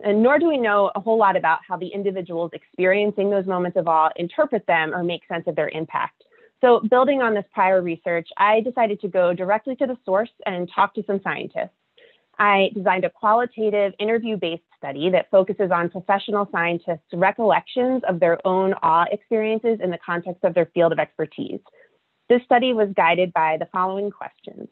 and nor do we know a whole lot about how the individuals experiencing those moments of awe interpret them or make sense of their impact. So building on this prior research, I decided to go directly to the source and talk to some scientists. I designed a qualitative interview-based study that focuses on professional scientists' recollections of their own awe experiences in the context of their field of expertise. This study was guided by the following questions.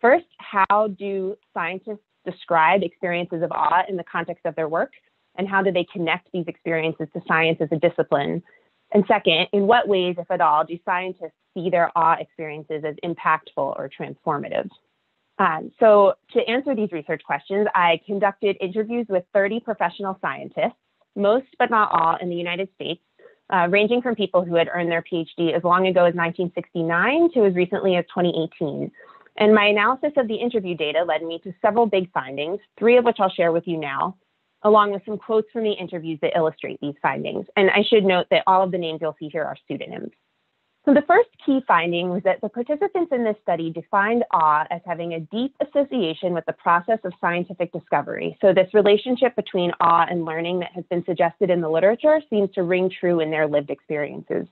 First, how do scientists describe experiences of awe in the context of their work? And how do they connect these experiences to science as a discipline? And second, in what ways, if at all, do scientists see their awe experiences as impactful or transformative? So to answer these research questions, I conducted interviews with 30 professional scientists, most but not all in the United States, ranging from people who had earned their PhD as long ago as 1969 to as recently as 2018. And my analysis of the interview data led me to several big findings, 3 of which I'll share with you now, along with some quotes from the interviews that illustrate these findings. And I should note that all of the names you'll see here are pseudonyms. So the first key finding was that the participants in this study defined awe as having a deep association with the process of scientific discovery. So this relationship between awe and learning that has been suggested in the literature seems to ring true in their lived experiences.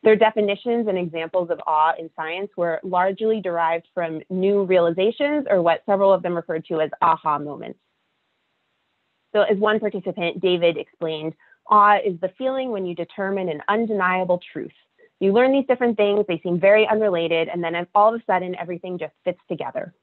Their definitions and examples of awe in science were largely derived from new realizations, or what several of them referred to as aha moments. So as one participant, David, explained, awe is the feeling when you determine an undeniable truth. You learn these different things, they seem very unrelated, and then all of a sudden, everything just fits together.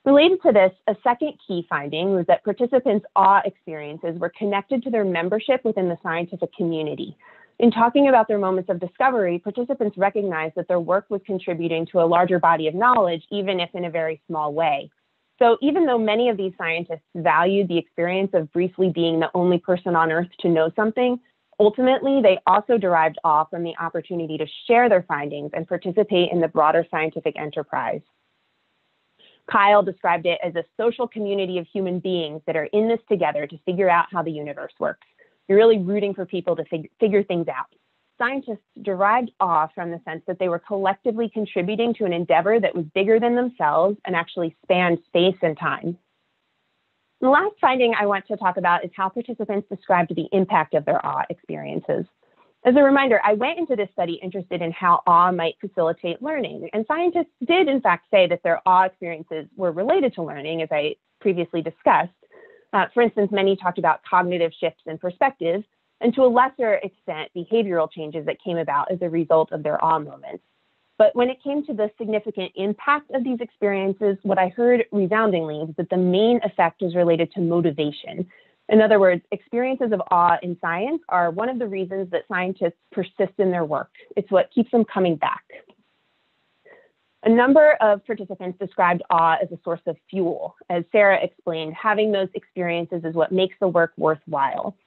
Related to this, a second key finding was that participants' awe experiences were connected to their membership within the scientific community. In talking about their moments of discovery, participants recognized that their work was contributing to a larger body of knowledge, even if in a very small way. So even though many of these scientists valued the experience of briefly being the only person on Earth to know something, ultimately, they also derived awe from the opportunity to share their findings and participate in the broader scientific enterprise. Kyle described it as a social community of human beings that are in this together to figure out how the universe works. You're really rooting for people to figure things out. Scientists derived awe from the sense that they were collectively contributing to an endeavor that was bigger than themselves and actually spanned space and time. The last finding I want to talk about is how participants described the impact of their awe experiences. As a reminder, I went into this study interested in how awe might facilitate learning, and scientists did in fact say that their awe experiences were related to learning, as I previously discussed. For instance, many talked about cognitive shifts in perspective, and to a lesser extent, behavioral changes that came about as a result of their awe moments. But when it came to the significant impact of these experiences, what I heard resoundingly was that the main effect was related to motivation. In other words, experiences of awe in science are one of the reasons that scientists persist in their work. It's what keeps them coming back. A number of participants described awe as a source of fuel. As Sarah explained, having those experiences is what makes the work worthwhile.